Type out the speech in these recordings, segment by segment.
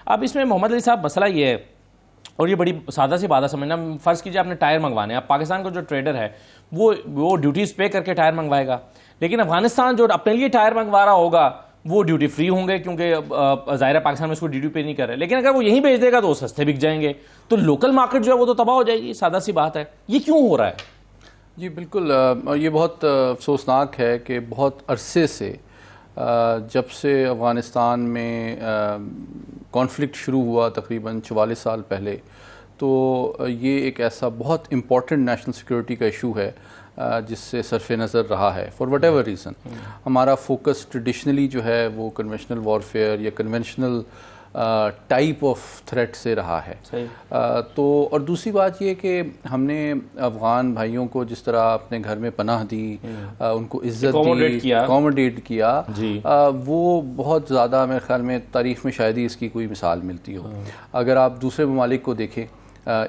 अब इसमें मोहम्मद अली साहब मसला ये है, और ये बड़ी सादा सी बात है समझना, फ़र्ज़ कीजिए आपने टायर मंगवाने हैं, अब पाकिस्तान का जो ट्रेडर है वो ड्यूटीज़ पे करके टायर मंगवाएगा, लेकिन अफगानिस्तान जो अपने लिए टायर मंगवा रहा होगा वो ड्यूटी फ्री होंगे, क्योंकि ज़ाहिर है पाकिस्तान में इसको ड्यूटी पे नहीं कर रहे, लेकिन अगर वो यहीं भेज देगा तो वो सस्ते बिक जाएंगे, तो लोकल मार्केट जो है वो तो तबाह हो जाएगी। सादा सी बात है, ये क्यों हो रहा है? जी बिल्कुल, ये बहुत अफसोसनाक है कि बहुत अरसे से जब से अफ़गानिस्तान में कॉन्फ्लिक्ट शुरू हुआ तकरीबन 44 साल पहले, तो ये एक ऐसा बहुत इम्पॉर्टेंट नेशनल सिक्योरिटी का इशू है जिससे सरफ नज़र रहा है फॉर वट एवर रीज़न। हमारा फोकस ट्रेडिशनली जो है वो कन्वेंशनल वॉरफेयर या कन्वेंशनल टाइप ऑफ थ्रेट से रहा है। तो और दूसरी बात ये कि हमने अफ़गान भाइयों को जिस तरह अपने घर में पनाह दी, उनको इज़्ज़त दी, अकोमोडेट किया, वो बहुत ज़्यादा मेरे ख्याल में तारीख़ में शायद ही इसकी कोई मिसाल मिलती हो। अगर आप दूसरे ममालिक को देखें,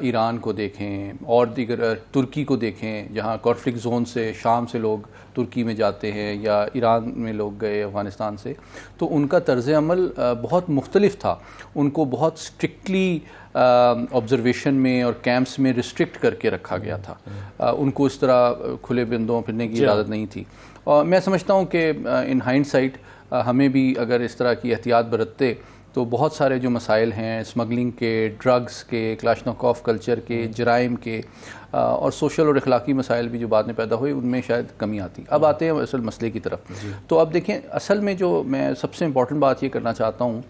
ईरान को देखें और दीगर तुर्की को देखें, जहाँ कॉन्फ्लिक्ट जोन से शाम से लोग तुर्की में जाते हैं या ईरान में लोग गए अफ़गानिस्तान से, तो उनका तर्ज़ अमल बहुत मुख्तलिफ था। उनको बहुत स्ट्रिक्टली ऑब्ज़र्वेशन में और कैंप्स में रिस्ट्रिक्ट करके रखा गया था। उनको इस तरह खुले बंदों फिरने की इजाज़त नहीं थी। और मैं समझता हूँ कि इन हाइंडसाइट हमें भी अगर इस तरह की एहतियात बरतते तो बहुत सारे जो मसाइल हैं स्मगलिंग के, ड्रग्स के, क्लाशनकोफ कल्चर के, जराइम के और सोशल और अखलाकी मसाइल भी जो बाद में पैदा हुए, उनमें शायद कमी आती। अब आते हैं असल मसले की तरफ। तो अब देखें, असल में जो मैं सबसे इम्पॉर्टेंट बात ये करना चाहता हूँ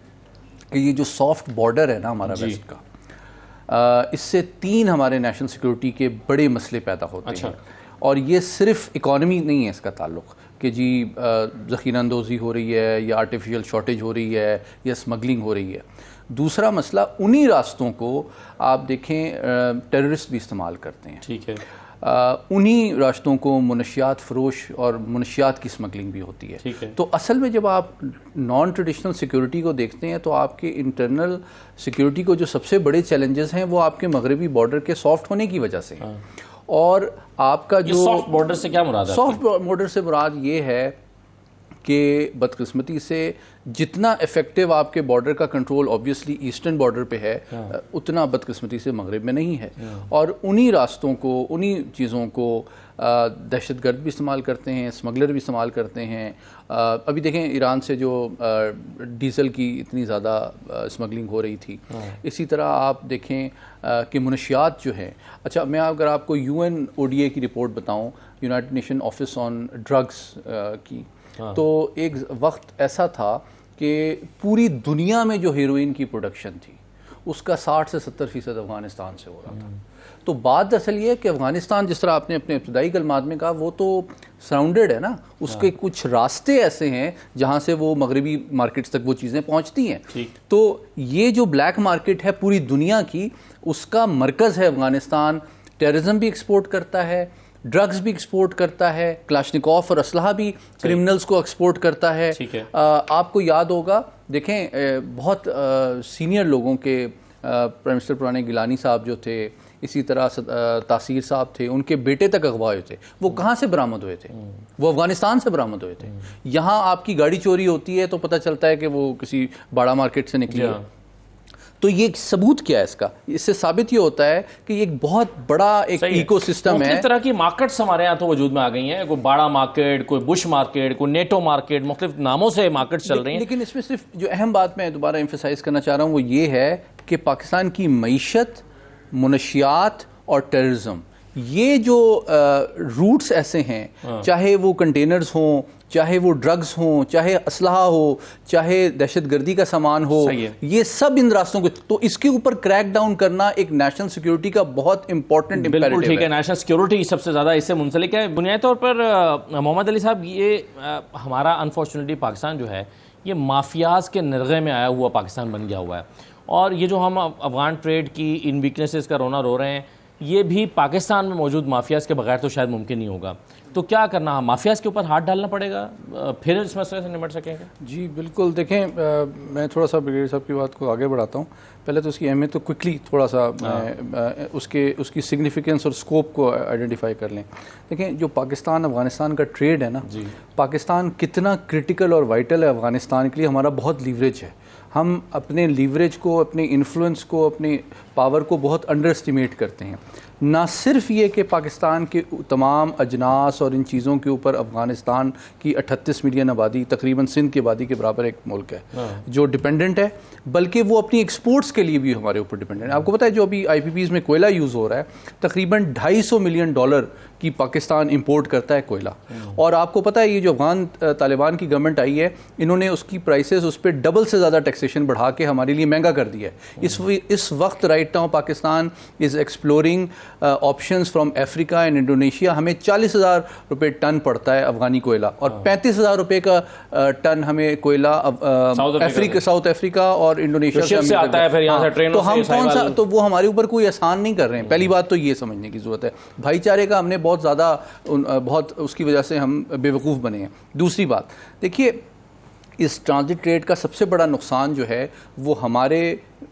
कि ये जो सॉफ्ट बॉर्डर है ना हमारा वेस्ट का, इससे 3 हमारे नेशनल सिक्योरिटी के बड़े मसले पैदा होते हैं। और ये सिर्फ इकॉनमी नहीं है इसका ताल्लुक़ कि जी ज़ख़ीरा अंदोज़ी हो रही है या आर्टिफिशियल शॉर्टेज हो रही है या स्मगलिंग हो रही है। दूसरा मसला, उन्हीं रास्तों को आप देखें टेररिस्ट भी इस्तेमाल करते हैं। ठीक है। उन्हीं रास्तों को मुनशियात फ़रोश और मुनशियात की स्मगलिंग भी होती है। ठीक है। तो असल में जब आप नॉन ट्रेडिशनल सिक्योरिटी को देखते हैं तो आपके इंटरनल सिक्योरिटी को जो सबसे बड़े चैलेंजेस हैं वो आपके मगरबी बॉर्डर के सॉफ्ट होने की वजह से हैं। और आपका जो सॉफ्ट बॉर्डर से क्या मुराद है? सॉफ्ट बॉर्डर से मुराद ये है कि बदकिस्मती से जितना इफेक्टिव आपके बॉर्डर का कंट्रोल ऑब्वियसली ईस्टर्न बॉर्डर पे है, उतना बदकिस्मती से मगरिब में नहीं है। और उन्हीं रास्तों को, उन्हीं चीज़ों को दहशतगर्द भी इस्तेमाल करते हैं, स्मगलर भी इस्तेमाल करते हैं। अभी देखें ईरान से जो डीज़ल की इतनी ज़्यादा स्मगलिंग हो रही थी, इसी तरह आप देखें कि मुनशियात जो है। अच्छा, मैं अगर आपको UNODA की रिपोर्ट बताऊं, United nation office on drugs की, तो एक वक्त ऐसा था कि पूरी दुनिया में जो हेरोइन की प्रोडक्शन थी उसका 60 से 70% अफ़गानिस्तान से हो रहा था। तो बात असल ये है कि अफ़गानिस्तान, जिस तरह आपने अपने इब्तदाई कलमात में कहा, वो तो सराउंडेड है ना, उसके कुछ रास्ते ऐसे हैं जहाँ से वो मगरबी मार्केट्स तक वो चीज़ें पहुँचती हैं। तो ये जो ब्लैक मार्केट है पूरी दुनिया की, उसका मरकज़ है अफ़गानिस्तान। टेररिज्म भी एक्सपोर्ट करता है, ड्रग्स भी एक्सपोर्ट करता है, क्लाशनिकोफ और असलहा भी क्रिमिनल्स को एक्सपोर्ट करता है। आपको याद होगा, देखें बहुत सीनियर लोगों के, प्राइम मिनिस्टर पुराने गिलानी साहब जो थे, इसी तरह तासीर साहब थे, उनके बेटे तक अगवा हुए थे। वो कहाँ से बरामद हुए थे? वो अफ़गानिस्तान से बरामद हुए थे। यहाँ आपकी गाड़ी चोरी होती है तो पता चलता है कि वो किसी बड़ा मार्केट से निकली है। तो ये सबूत क्या है इसका? इससे साबित ये होता है कि ये एक बहुत बड़ा एक इकोसिस्टम है। इस तरह की मार्केट्स हमारे यहाँ तो वजूद में आ गई हैं, कोई बाड़ा मार्केट, कोई बुश मार्केट, कोई नेटो मार्केट, मुख्तलिफ नामों से मार्केट चल रही हैं। लेकिन इसमें सिर्फ जो अहम बात मैं दोबारा एम्फेसाइज करना चाह रहा हूँ वो ये है कि पाकिस्तान की मईशत, मुनशियात और टेररिज्म, ये जो रूट्स ऐसे हैं, चाहे वो कंटेनर्स हों, चाहे वो ड्रग्स हों, चाहे असलहा हो, चाहे दहशतगर्दी का सामान हो, ये सब इन रास्तों को, तो इसके ऊपर क्रैक डाउन करना एक नेशनल सिक्योरिटी का बहुत इंपॉर्टेंट इम्पेरेटिव है। ठीक है, नेशनल सिक्योरिटी सबसे ज़्यादा इससे मुंसलिक है। बुनियादी तौर पर मोहम्मद अली साहब, ये हमारा अनफॉर्चुनेटली पाकिस्तान जो है ये माफियाज के निर्गे में आया हुआ पाकिस्तान बन गया हुआ है। और ये जो हम अफगान ट्रेड की इन वीकनेसेस का रोना रो रहे हैं, ये भी पाकिस्तान में मौजूद माफियाज़ के बगैर तो शायद मुमकिन नहीं होगा। तो क्या करना, माफियाज़ के ऊपर हाथ डालना पड़ेगा, फिर इस मसले से निपट सकेंगे? जी बिल्कुल। देखें, मैं थोड़ा सा ब्रिगेडियर साहब की बात को आगे बढ़ाता हूँ। पहले तो उसकी अहमियत तो क्विकली थोड़ा सा उसकी सिग्निफिकेंस और स्कोप को आइडेंटिफाई कर लें। देखें, जो पाकिस्तान अफ़गानिस्तान का ट्रेड है ना, पाकिस्तान कितना क्रिटिकल और वाइटल है अफ़गानिस्तान के लिए, हमारा बहुत लीवरेज है। हम अपने लीवरेज को, अपने इन्फ्लुएंस को, अपने पावर को बहुत अंडर एस्टिमेट करते हैं। ना सिर्फ ये कि पाकिस्तान के तमाम अजनास और इन चीज़ों के ऊपर अफ़गानिस्तान की 38 मिलियन आबादी, तकरीबन सिंध की आबादी के बराबर एक मुल्क है जो डिपेंडेंट है, बल्कि वो अपनी एक्सपोर्ट्स के लिए भी हमारे ऊपर डिपेंडेंट है। आपको पता है जो अभी IPPs में कोयला यूज़ हो रहा है, तकरीबन $250 मिलियन की पाकिस्तान इंपोर्ट करता है कोयला। और आपको पता है ये जो अफगान तालिबान की गवर्नमेंट आई है, इन्होंने उसकी प्राइसेस उस पर डबल से ज़्यादा टैक्सेशन बढ़ा के हमारे लिए महंगा कर दिया है। इस वक्त right now Pakistan is exploring options from Africa and Indonesia. हमें 40,000 रुपये टन पड़ता है अफगानी कोयला, और 35,000 रुपये का टन हमें कोयला साउथ अफ्रीका और इंडोनेशिया से आता है। फिर यहाँ से ट्रेनों से, तो हम कौन सा, तो वो हमारे ऊपर कोई आसान नहीं कर रहे हैं। पहली बात तो ये समझने की ज़रूरत है, भाईचारे का हमने बहुत ज़्यादा, बहुत उसकी वजह से हम बेवकूफ़ बने हैं। दूसरी बात देखिए, इस ट्रांजिट ट्रेड का सबसे बड़ा नुकसान जो है वो हमारे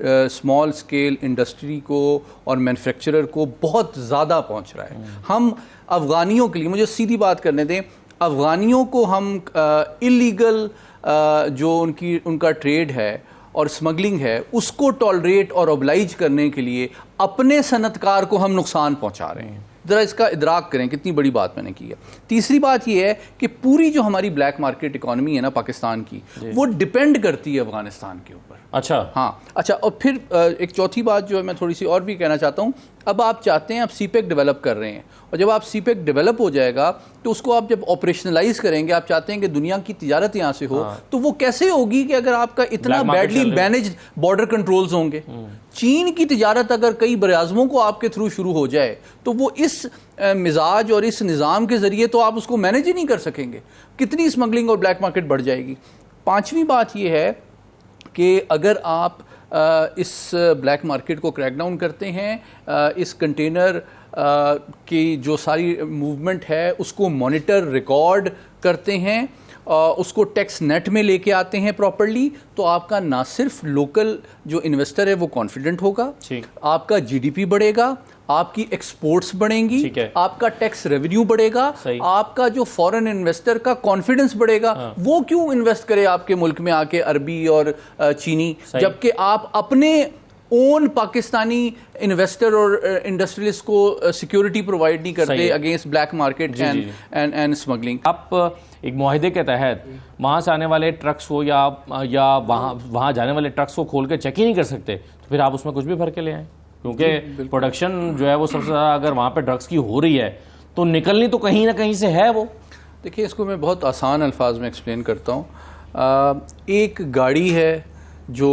स्मॉल स्केल इंडस्ट्री को और मैन्युफैक्चरर को बहुत ज़्यादा पहुंच रहा है। हम अफ़गानियों के लिए, मुझे सीधी बात करने दें, अफ़गानियों को हम इलीगल जो उनका ट्रेड है और स्मगलिंग है उसको टॉलरेट और ऑब्लाइज करने के लिए अपने सनतकार को हम नुकसान पहुंचा रहे हैं। ज़रा इसका इदराक करें कितनी बड़ी बात मैंने की है। तीसरी बात यह है कि पूरी जो हमारी ब्लैक मार्केट इकॉनमी है ना पाकिस्तान की, वो डिपेंड करती है अफगानिस्तान के ऊपर। अच्छा, हाँ, अच्छा। और फिर एक चौथी बात जो है मैं थोड़ी सी और भी कहना चाहता हूँ। अब आप चाहते हैं, आप CPEC डेवलप कर रहे हैं, और जब आप CPEC डेवलप हो जाएगा तो उसको आप जब ऑपरेशनलाइज करेंगे, आप चाहते हैं कि दुनिया की तिजारत यहाँ से हो, तो वो कैसे होगी कि अगर आपका इतना बैडली मैनेज्ड बॉर्डर कंट्रोल्स होंगे। चीन की तिजारत अगर कई बराज़मों को आपके थ्रू शुरू हो जाए तो वो इस मिजाज और इस निज़ाम के ज़रिए तो आप उसको मैनेज ही नहीं कर सकेंगे। कितनी स्मगलिंग और ब्लैक मार्केट बढ़ जाएगी। पाँचवीं बात यह है कि अगर आप इस ब्लैक मार्केट को क्रैक डाउन करते हैं, इस कंटेनर की जो सारी मूवमेंट है उसको मॉनिटर रिकॉर्ड करते हैं, उसको टैक्स नेट में लेके आते हैं प्रॉपर्ली, तो आपका ना सिर्फ लोकल जो इन्वेस्टर है वो कॉन्फिडेंट होगा, आपका GDP बढ़ेगा, आपकी एक्सपोर्ट्स बढ़ेंगी, आपका टैक्स रेवेन्यू बढ़ेगा, आपका जो फॉरेन इन्वेस्टर का कॉन्फिडेंस बढ़ेगा। वो क्यों इन्वेस्ट करे आपके मुल्क में आके, अरबी और चीनी, जबकि आप अपने ओन पाकिस्तानी इन्वेस्टर और इंडस्ट्रियलिस्ट को सिक्योरिटी प्रोवाइड नहीं करते against black market and smuggling. आप एक मुआहदे के तहत वहाँ से आने वाले ट्रक्स को या वहाँ जाने वाले ट्रक्स को खोल के चेक ही नहीं कर सकते, तो फिर आप उसमें कुछ भी भर के ले आएँ, क्योंकि प्रोडक्शन जो है वो सबसे ज़्यादा अगर वहाँ पे ड्रग्स की हो रही है तो निकलनी तो कहीं ना कहीं से है। वो देखिए, इसको मैं बहुत आसान अल्फाज में एक्सप्लेन करता हूँ। एक गाड़ी है जो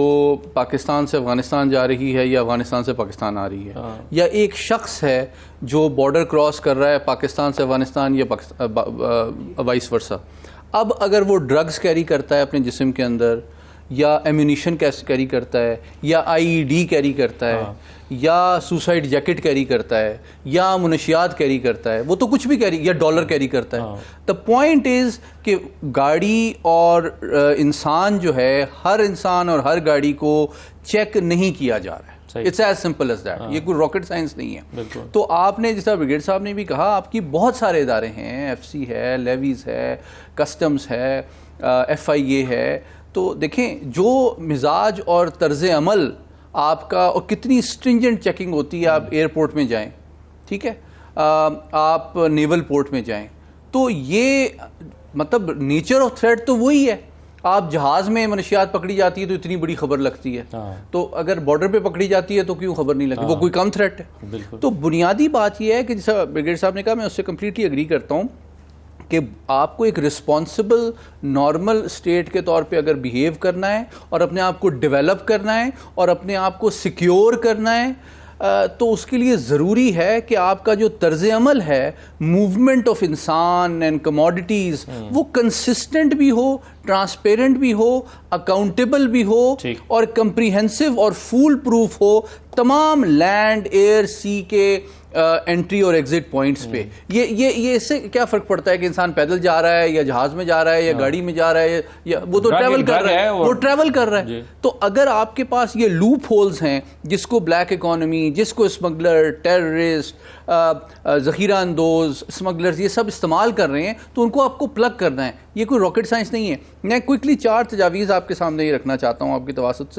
पाकिस्तान से अफ़गानिस्तान जा रही है या अफ़गानिस्तान से पाकिस्तान आ रही है, या एक शख्स है जो बॉर्डर क्रॉस कर रहा है पाकिस्तान से अफ़गानिस्तान या वाइस वर्सा। अब अगर वो ड्रग्स कैरी करता है अपने जिस्म के अंदर, या एम्यूनिशन कैरी करता है, या IED कैरी करता है, या सुसाइड जैकेट कैरी करता है, या मुनशियात कैरी करता है, वो तो कुछ भी कैरी, या डॉलर कैरी करता है। द पॉइंट इज़ कि गाड़ी और इंसान जो है, हर इंसान और हर गाड़ी को चेक नहीं किया जा रहा है। It's as simple as that. ये कोई रॉकेट साइंस नहीं है। तो आपने, जिस तरह ब्रिगेड साहब ने भी कहा, आपकी बहुत सारे इदारे हैं, FC है, लेवीज है, कस्टम्स है, FIA है। तो देखें जो मिजाज और तर्ज अमल आपका, और कितनी स्ट्रिंजेंट चेकिंग होती है। आप एयरपोर्ट में जाएं, ठीक है, आप नेवल पोर्ट में जाएं, तो ये मतलब नेचर ऑफ थ्रेट तो वही है। आप जहाज में मनशियात पकड़ी जाती है तो इतनी बड़ी खबर लगती है, तो अगर बॉर्डर पे पकड़ी जाती है तो क्यों खबर नहीं लगती? वो कोई कम थ्रेट है। तो बुनियादी बात यह है कि जैसा ब्रिगेड साहब ने कहा, मैं उससे कम्प्लीटली एग्री करता हूँ कि आपको एक रिस्पॉन्सिबल नॉर्मल स्टेट के तौर पे अगर बिहेव करना है और अपने आप को डेवलप करना है और अपने आप को सिक्योर करना है, तो उसके लिए ज़रूरी है कि आपका जो तर्ज अमल है, मूवमेंट ऑफ इंसान एंड कमोडिटीज़, वो कंसिस्टेंट भी हो, ट्रांसपेरेंट भी हो, अकाउंटेबल भी हो, और कंप्रीहेंसिव और फूल प्रूफ हो तमाम लैंड, एयर, सी के एंट्री और एग्जिट पॉइंट्स पे। ये इससे क्या फ़र्क पड़ता है कि इंसान पैदल जा रहा है या जहाज़ में जा रहा है या गाड़ी में जा रहा है या वो तो ट्रैवल कर रहा है, वो ट्रैवल कर रहा है। तो अगर आपके पास ये लूप होल्स हैं जिसको ब्लैक इकोनॉमी, जिसको स्मगलर, टेररिस्ट, ज़ख़ीरा अंदोज, स्मगलर्स ये सब इस्तेमाल कर रहे हैं, तो उनको आपको प्लग करना है। ये कोई रॉकेट साइंस नहीं है। मैं क्विकली 4 तजावीज़ आपके सामने ही रखना चाहता हूँ आपकी तवासुत से